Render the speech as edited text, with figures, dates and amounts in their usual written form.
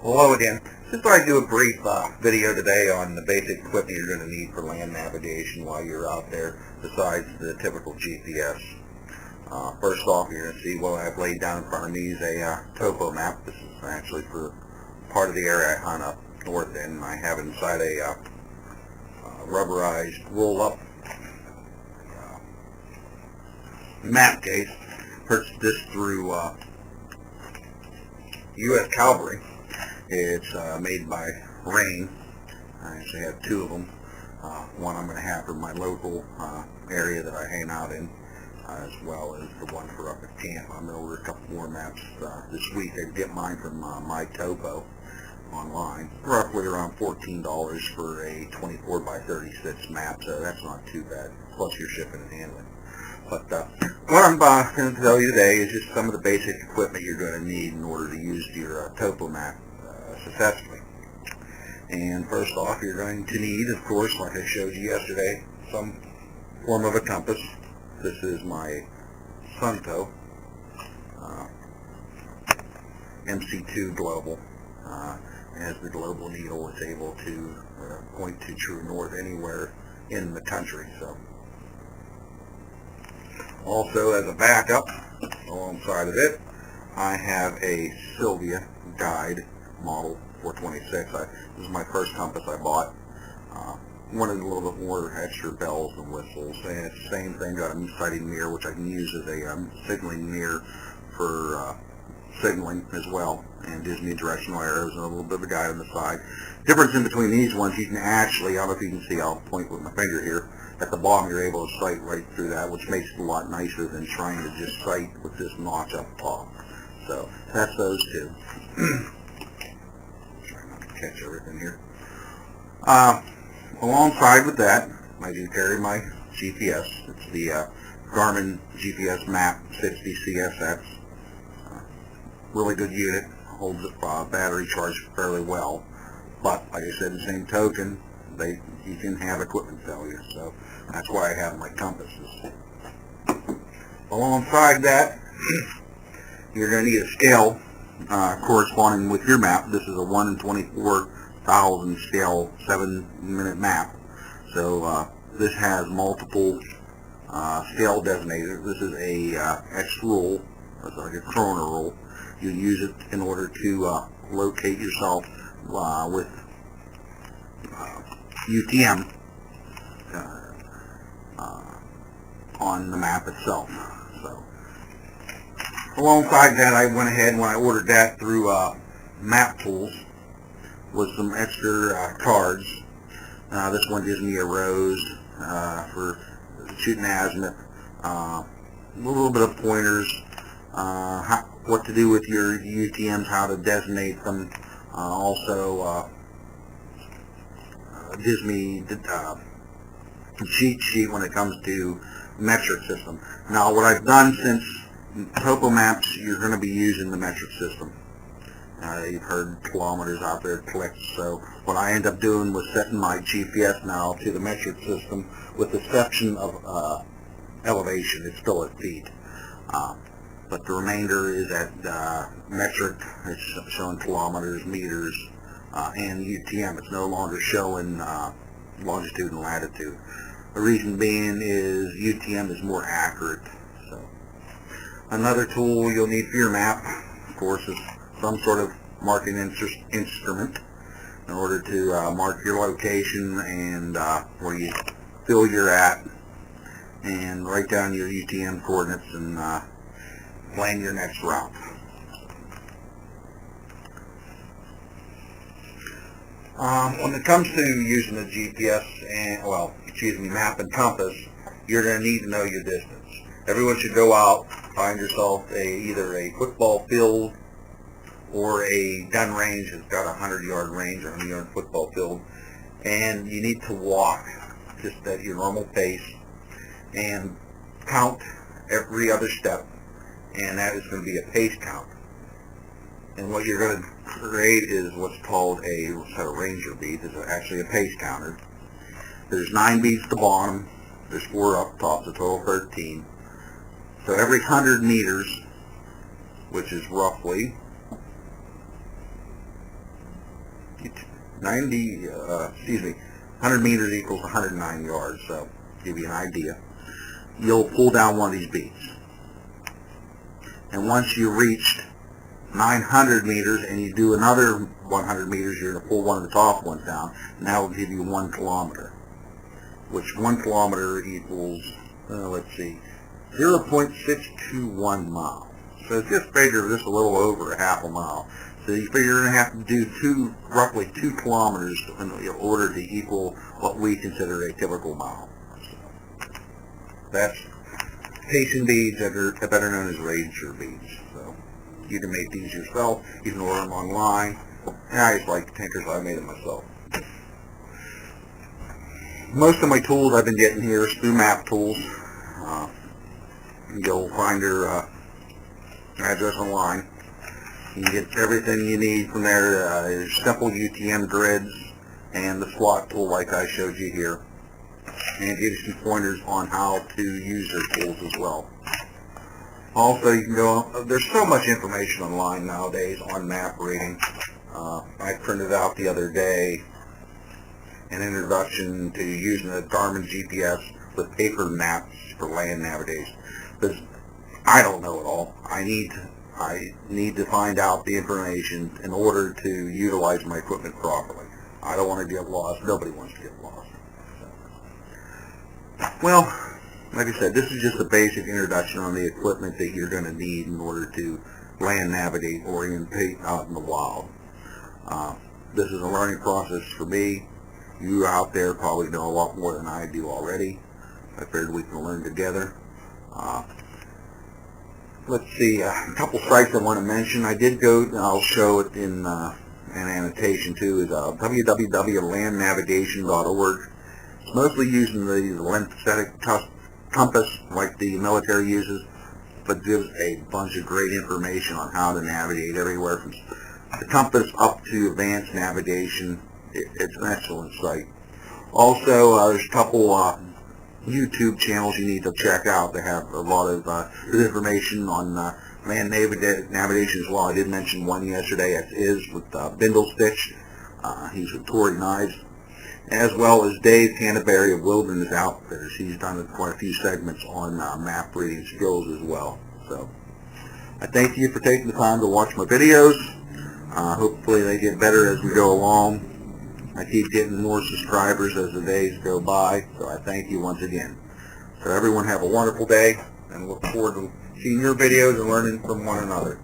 Hello again. Just thought I'd do a brief video today on the basic equipment you're going to need for land navigation while you're out there, besides the typical GPS. First off, you're going to see what I've laid down in front of me is a topo map. This is actually for part of the area I hunt up north in. I have inside a rubberized roll-up map case. Purchased this through U.S. Cavalry. It's made by Rain. I actually have two of them. One I'm going to have for my local area that I hang out in, as well as the one for up at camp. I'm going to order a couple more maps this week. I get mine from my topo online, roughly around $14 for a 24 by 36 map, so that's not too bad, plus your shipping and handling. But what I'm going to tell you today is just some of the basic equipment you're going to need in order to use your topo map successfully. And first off, you're going to need, of course, like I showed you yesterday, some form of a compass. This is my Sunto MC2 Global. It has the global needle. It's able to point to true north anywhere in the country. So, also as a backup, alongside of it, I have a Sylvia Guide model 426. This is my first compass I bought. Wanted a little bit more extra bells and whistles, and it's the same thing. Got a sighting mirror, which I can use as a signaling mirror for signaling as well, and gives me directional arrows and a little bit of a guide on the side. Difference in between these ones, you can actually, I don't know if you can see, I'll point with my finger here, at the bottom you're able to sight right through that, which makes it a lot nicer than trying to just sight with this notch up top. So that's those two. Try not to catch everything here. Alongside with that, I do carry my GPS. It's the Garmin GPS Map 60 CSX. Really good unit. Holds battery charge fairly well. But like I said, the same token, you can have equipment failure. So that's why I have my compasses. Alongside that, you're going to need a scale corresponding with your map. This is a 1 in 24,000 scale 7-minute map. So this has multiple scale designators. This is a X rule, it's like a corona rule. You use it in order to locate yourself with UTM on the map itself. So, alongside that, I went ahead when I ordered that through Map Tools with some extra cards. This one gives me a rose for shooting azimuth, a little bit of pointers, what to do with your UTMs, how to designate them. Also gives me a cheat sheet when it comes to metric system. Now what I've done, since topo maps, you're going to be using the metric system. You've heard kilometers out there, clicks. So what I end up doing was setting my GPS now to the metric system, with the exception of elevation. It's still at feet. But the remainder is at metric. It's showing kilometers, meters, and UTM. It's no longer showing longitude and latitude. The reason being is UTM is more accurate. So another tool you'll need for your map, of course, is some sort of marking instrument in order to mark your location and where you feel you're at, and write down your UTM coordinates and plan your next route. When it comes to using the GPS and, map and compass, you're going to need to know your distance. Everyone should go out, find yourself either a football field or a gun range that's got a 100-yard range or a 100-yard football field, and you need to walk just at your normal pace and count every other step, and that is going to be a pace count. And what you're going to create is what's called a set of ranger beads. It's actually a pace counter. There's 9 beads at the bottom, there's 4 up top, so total 13. So every 100 meters, which is roughly 100 meters equals 109 yards, so to give you an idea. You'll pull down one of these beads. And once you reached 900 meters and you do another 100 meters, you're going to pull one of the top ones down, and that will give you 1 kilometer, which 1 kilometer equals, let's see, 0.621 miles. So just figure this a little over a half a mile. So you figure you're going to have to do roughly 2 kilometers in order to equal what we consider a typical mile. So that's pacing beads that are better known as razor beads. So you can make these yourself. You can order them online. And I just like to tinker, so I made them myself. Most of my tools I've been getting here is through map tools. You'll find their address online. You can get everything you need from there. There's simple UTM grids and the slot tool like I showed you here. And it gives you pointers on how to use their tools as well. Also, you can go, there's so much information online nowadays on map reading. I printed out the other day an introduction to using a Garmin GPS with paper maps for land navigation. Because I don't know it all. I need to find out the information in order to utilize my equipment properly. I don't want to get lost. Nobody wants to get lost. So. Well, like I said, this is just a basic introduction on the equipment that you're going to need in order to land navigate, orientate out in the wild. This is a learning process for me. You out there probably know a lot more than I do already. I figured we can learn together. Let's see, a couple sites I want to mention. I did go, and I'll show it in an annotation too, is www.landnavigation.org. It's mostly using the lymphatic compass like the military uses, but gives a bunch of great information on how to navigate everywhere from the compass up to advanced navigation. It's an excellent site. Also, there's a couple YouTube channels you need to check out. They have a lot of good information on land navigation as well. I did mention one yesterday, as is with Bindle Stitch. He's with Tory Knives, as well as Dave Canterbury of Wilderness Outfitters. He's done quite a few segments on map reading skills as well. So I thank you for taking the time to watch my videos. Hopefully they get better as we go along. I keep getting more subscribers as the days go by, so I thank you once again. So everyone have a wonderful day, and look forward to seeing your videos and learning from one another.